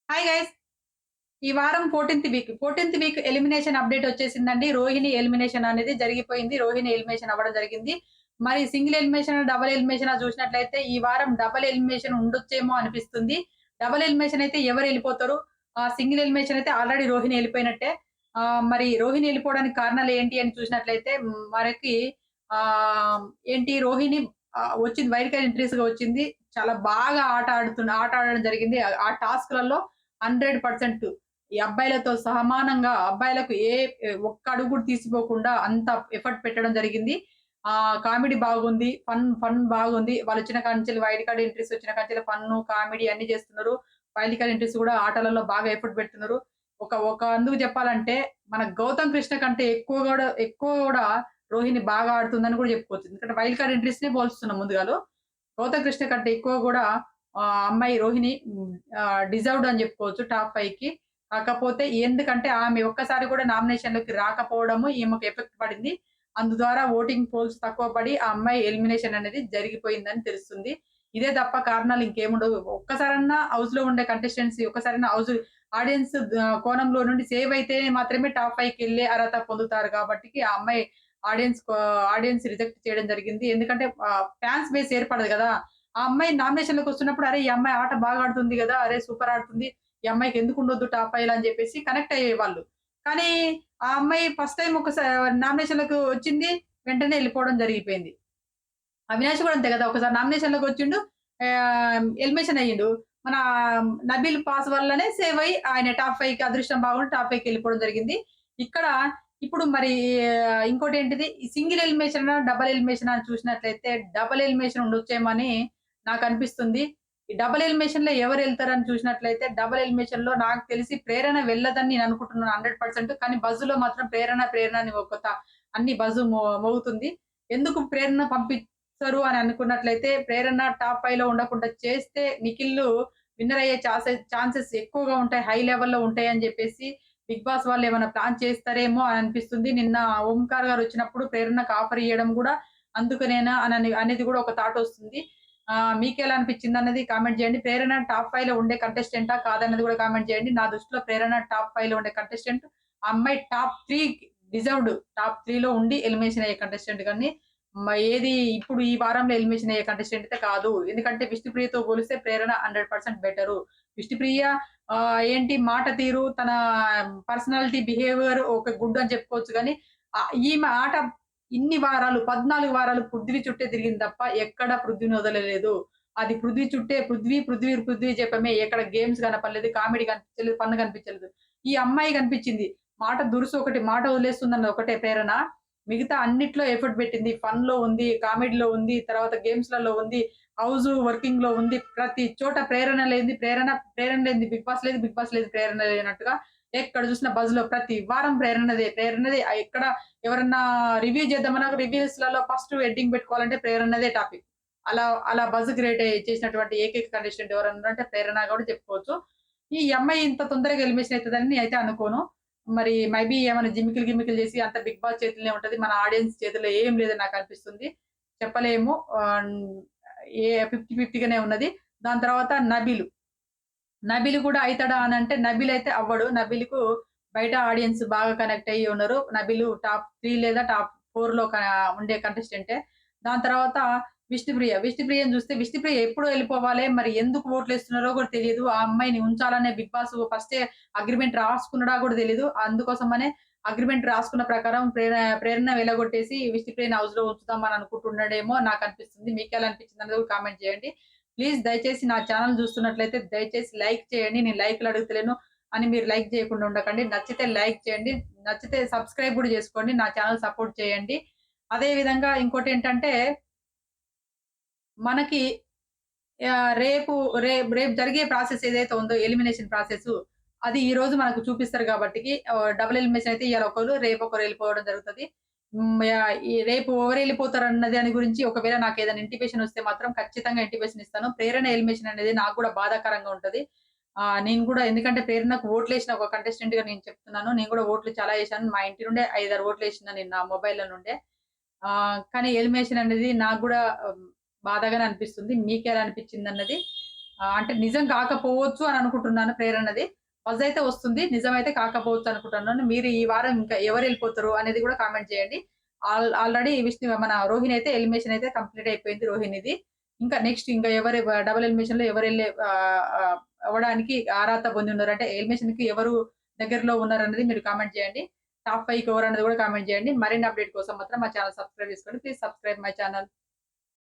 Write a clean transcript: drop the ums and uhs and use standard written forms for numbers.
Hi guys! ఈ వారం 14th week elimination update వచ్చేసిందండి. రోహిణి ఎలిమినేషన్ అనేది జరిగిపోయింది. రోహిణి ఎలిమినేషన్ అవ్వడం జరిగింది. మరి సింగిల్ ఎలిమినేషన్, డబుల్ ఎలిమినేషన్ చూసినట్లయితే ఈ వారం డబుల్ ఎలిమినేషన్ ఉండొచ్చేమో అనిపిస్తుంది. డబుల్ ఎలిమినేషన్ అయితే ఎవరు ఎళ్ళిపోతారు? సింగిల్ ఎలిమినేషన్ అయితే ఆల్రెడీ రోహిణి ఎళ్ళిపోయినట్టే. మరి రోహిణి ఎళ్ళిపోవడానికి కారణాలు ఏంటి అని చూసినట్లయితే మనకి ఏంటి రోహిణి వచ్చింది వైల్డ్ కార్డ్ ఎంట్రీస్‌గా వచ్చింది. చాలా బాగా ఆట ఆడడం జరిగింది. ఆ టాస్క్‌లలో 100% ఈ అబ్బాయిలతో సమానంగా అబ్బాయిలకు ఒక్క అడుగు కూడా తీసిపోకుండా అంత ఎఫర్ట్ పెట్టడం జరిగింది. కామెడీ బాగుంది. ఫన్ బాగుంది. వాళ్ళొచ్చిన కాడ్నుంచెల్లి వైల్డ్ కార్డ్ ఎంట్రీస్ వచ్చిన కాడ్నుంచెల్లి ఫన్ను, కామెడీ అన్నీ చేస్తున్నారు. వైల్డ్ కార్డ్ ఎంట్రీస్ కూడా ఆటలలో బాగా ఎఫర్ట్ పెడుతున్నారు. ఒక అందుకు చెప్పాలంటే మన 'గౌతమ్ కృష్ణ' కంటే ఎక్కువ గూడా రోహిణి బాగా ఆడుతుందని కూడా చెప్పుకోవచ్చు. ఎందుకంటే వైల్డ్ కార్డ్ ఎంట్రీస్‌నే పోల్స్తున్నాం ముందుగాను. 'గౌతమ్ కృష్ణ' కంటే ఎక్కువ గూడా అమ్మాయి రోహిణి డిజర్వ్డ్ అని చెప్పుకోవచ్చు టాప్ 5కి. కాకపోతే ఎందుకంటే ఆమె ఒక్కసారి కూడా నామినేషన్‌లోకి రాకపోవడము ఈమెకు ఎఫెక్ట్ పడింది. అందు ద్వారా ఓటింగ్ పోల్స్ తక్కువ పడి ఆ అమ్మాయి ఎలిమినేషన్ అనేది జరిగిపోయిందని తెలుస్తుంది. ఇదే తప్ప కారణాలు ఇంకేముండవు. ఒక్కసారన్నా హౌస్‌లో ఉండే కంటెస్టెంట్స్ ఒక్కసారైనా ఆడియన్స్ కోణంలో నుండి సేవ్ అయితే మాత్రమే టాప్ 5కెళ్ళే అర్హత పొందుతారు కాబట్టికి ఆ అమ్మాయి ఆడియన్స్ రిజెక్ట్ చేయడం జరిగింది. ఎందుకంటే ఫ్యాన్స్ బేస్ ఏర్పడదు గదా! ఆ అమ్మాయి నామినేషన్‌లోకొస్తున్నప్పుడు అరే! ఈ అమ్మాయి ఆట బాగా ఆడుతుంది గదా! అరే! సూపర్ ఆడుతుంది. ఈ అమ్మాయికి ఎందుకు ఉండొద్దు టాప్ 5లో అని జెప్పేసి కనెక్ట్ అయ్యేవాళ్ళు. కానీ ఆ అమ్మాయి ఫస్ట్ టైమ్ నామినేషన్‌లోకి వచ్చింది. వెంటనే ఎళ్ళిపోవడం జరిగిపోయింది. అవినాష్ గూడా అంతే గదా! ఒకసారి నామినేషన్‌లోకి వచ్చిండు. ఎలిమినేషన్ అయ్యిండు. మన నబీల్ పాస్ వల్లనే సేవ్ అయ్యి ఆయన టాప్ 5కి అదృష్టం బాగుండి టాప్ 5కి ఎళ్ళిపోవడం జరిగింది. ఇక్కడ ఇప్పుడు మరి ఇంకోటేంటిది ఈ సింగిల్ ఎలిమినేషనా? డబుల్ ఎలిమినేషనా? అని చూసినట్లయితే డబుల్ ఎలిమినేషన్ ఉండొచ్చేమో అని నాకనిపిస్తుంది. ఈ డబుల్ ఎలిమినేషన్‌లో ఎవరెళ్తారని చూసినట్లయితే డబుల్ ఎలిమినేషన్‌లో నాకు తెలిసి ప్రేరణ వెళ్ళదని నేను అనుకుంటున్నాను 100%. కానీ బజ్‌లో మాత్రం ప్రేరణ అని అన్ని బజ్ మోగుతుంది. ఎందుకు ప్రేరణ పంపిచ్చరు అని అనుకున్నట్లయితే ప్రేరణ టాప్ 5లో ఉండకుండా చేస్తే నిఖిల్‌లు విన్నర్ అయ్యే ఛాన్సెస్ ఎక్కువగా ఉంటాయి. హై లెవెల్‌లో ఉంటాయని జెప్పేసి బిగ్ బాస్ వాళ్ళేమన్నా ప్లాన్ చేస్తారేమో అని అనిపిస్తుంది. నిన్న ఓంకార్ గారొచ్చినప్పుడు ప్రేరణకు ఆఫర్ ఇయ్యడం గూడా అందుకనేనా అనేది గూడా ఒక థాటొస్తుంది. మీకెలా అనిపిచ్చిందన్నది కామెంట్ జేయండి. ప్రేరణ టాప్ 5లో ఉండే కంటెస్టెంటా? కాదన్నది గూడా కామెంట్ జేయండి. నా దృష్టిలో ప్రేరణ టాప్ 5లో ఉండే కంటెస్టెంట్. ఆ అమ్మాయి టాప్ 3 డిజర్వ్డ్. టాప్ 3లో ఉండి ఎలిమినేషన్ అయ్యే కంటెస్టెంట్ గాని ఏది ఇప్పుడు ఈ వారంలో ఎలిమినేషన్ అయ్యే కంటెస్టెంట్ అయితే కాదు. ఎందుకంటే విష్ణుప్రియతో పోలిస్తే ప్రేరణ 100% బెటరు. విష్ణుప్రియ ఏంటి మాట తీరు, తన పర్సనాలిటీ, బిహేవియర్ ఒక గుడ్ అని చెప్పుకోవచ్చు గానీ, ఈమె ఆట ఇన్ని వారాలు 14 వారాలు పృథ్వీ చుట్టే తిరిగింది తప్ప ఎక్కడ పృథ్వీని వదలలేదు. అది పృథ్వీ చుట్టే పృథ్వీ జపమే. ఎక్కడ గేమ్స్ కనపడలేదు, కామెడీ కనిపించలేదు, ఫన్ కనిపించలేదు. ఈ అమ్మాయి కనిపించింది. మాట దురుసు ఒకటి, మాట వదిలేస్తుందన్నది ఒకటే ప్రేరణ. మిగతా అన్నిట్లో ఎఫర్ట్ పెట్టింది. ఫన్‌లో ఉంది, కామెడీలో ఉంది, తర్వాత గేమ్స్‌లలో ఉంది, వర్కింగ్‌లో ఉంది. ప్రతి చోట ప్రేరణ లేనిది బిగ్ బాస్ లేదు, బిగ్ బాస్ లేదు ప్రేరణ లేనట్టుగా ఎక్కడ చూసినా బజ్‌లో ప్రతి వారం ప్రేరణదే. ఎక్కడ ఎవరన్నా రివ్యూ చేద్దామన్నా రివ్యూస్‌లలో ఫస్ట్ హెడ్డింగ్ పెట్టుకోవాలంటే ప్రేరణదే టాపిక్. అలా బజ్ క్రియేట్ చేసినటువంటి ఏకైక కంటెస్టెంట్ ఎవరన్నా ఉన్నారంటే ప్రేరణ కూడా చెప్పుకోవచ్చు. ఈ అమ్మాయి ఇంత తొందరగా ఎలిమినేషన్ అయితదని నేనైతే అనుకోను. మరి మేబీ ఏమైనా జిమికులు చేసి అంత బిగ్ బాస్ చేతుల్లోనే ఉంటది. మన ఆడియన్స్ చేతుల్లో ఏం లేదని నాకనిపిస్తుంది. చెప్పలేము. ఆహ్, 50, 50 గానే ఉన్నది. దాని తర్వాత నబీల్ కూడా అయితాడా అనంటే నబీల్ అయితే అవ్వడు. నబీల్‌కు బయట ఆడియన్స్ బాగా కనెక్ట్ అయ్యి ఉన్నారు. నబీల్ టాప్ 3 లేదా టాప్ 4లో ఉండే కంటెస్టెంటే. దాని తర్వాత విష్ణుప్రియని చూస్తే విష్ణుప్రియ ఎప్పుడు వెళ్ళిపోవాలి, మరి ఎందుకు ఓట్లేస్తున్నారో కూడా తెలీదు. ఆ అమ్మాయిని ఉంచాలనే బిగ్ బాస్ ఫస్టే అగ్రీమెంట్ రాసుకున్నాడా కూడా తెలీదు. అందుకోసమనే అగ్రీమెంట్ రాసుకున్న ప్రకారం ప్రేరణ వెళ్లగొట్టేసి విష్ణుప్రియని హౌస్‌లో ఉంచుదామని అనుకుంటున్నాడేమో నాకనిపిస్తుంది. మీకెలా అనిపించిందనేది కూడా కామెంట్ చేయండి. ప్లీజ్ దయచేసి నా ఛానెల్ చూస్తున్నట్లయితే దయచేసి లైక్ చేయండి. నేను లైక్‌లు అడుగుతలేను అని మీరు లైక్ చేయకుండా ఉండకండి. నచ్చితే లైక్ చేయండి. నచ్చితే సబ్స్క్రైబ్ గూడా చేసుకోండి. నా ఛానెల్ సపోర్ట్ చేయండి. అదే విధంగా ఇంకోటేంటంటే మనకి రేపు రేపు జరిగే ప్రాసెస్ ఏదైతే ఉందో ఎలిమినేషన్ ప్రాసెసు అది ఈరోజు మనకు చూపిస్తారు గాబట్టికి డబుల్ ఎలిమినేషన్ అయితే ఇయాల ఒకళ్ళు, రేపొకరు ఎళ్ళిపోవడం జరుగుతది. ఈ రేపు ఎవరెళ్ళిపోతారన్న దాని గురించి ఒకవేళ నాకేదైనా ఇంటిమేషన్ వస్తే మాత్రం ఖచ్చితంగా ఇంటిమేషన్ ఇస్తాను. ప్రేరణ ఎలిమినేషన్ అనేది నాకు గూడా బాధాకరంగా ఉంటది. నేను గూడా ఎందుకంటే ప్రేరణకు ఓట్లేసిన ఒక కంటెస్టెంట్‌గా నేను చెప్తున్నాను. నేను గూడా ఓట్లు చాలా ఏశాను. మా ఇంటి నుండే 5, 6 ఓట్లేసిన నేను నా మొబైల్‌లో నుండే. కానీ ఎలిమినేషన్ అనేది నాకు గూడా బాధగానే అనిపిస్తుంది. మీకెలా అనిపిచ్చిందన్నది అంటే నిజం కాకపోవచ్చు అని అనుకుంటున్నాను ప్రేరణది. బజ్ అయితే వస్తుంది. నిజమైతే కాకపోవచ్చు అనుకుంటున్నాను. మీరు ఈ వారం ఇంకా ఎవరెళ్ళిపోతారు అనేది కూడా కామెంట్ చేయండి. ఆల్రెడీ మన రోహిణి అయితే ఎలిమినేషన్ అయితే కంప్లీట్ అయిపోయింది రోహిణిది. ఇంకా నెక్స్ట్ ఇంకా ఎవరు డబుల్ ఎలిమినేషన్‌లో ఎవరెళ్ళే అవ్వడానికి అర్హత పొంది ఉన్నారు. అంటే ఎలిమినేషన్‌కి ఎవరు దగ్గరలో ఉన్నారనేది మీరు కామెంట్ చేయండి. టాప్ 5కి ఎవరన్నది కూడా కామెంట్ చేయండి. మరిన్ని అప్డేట్ కోసం మాత్రం మా ఛానెల్ సబ్స్క్రైబ్ చేసుకోండి. Please subscribe my channel.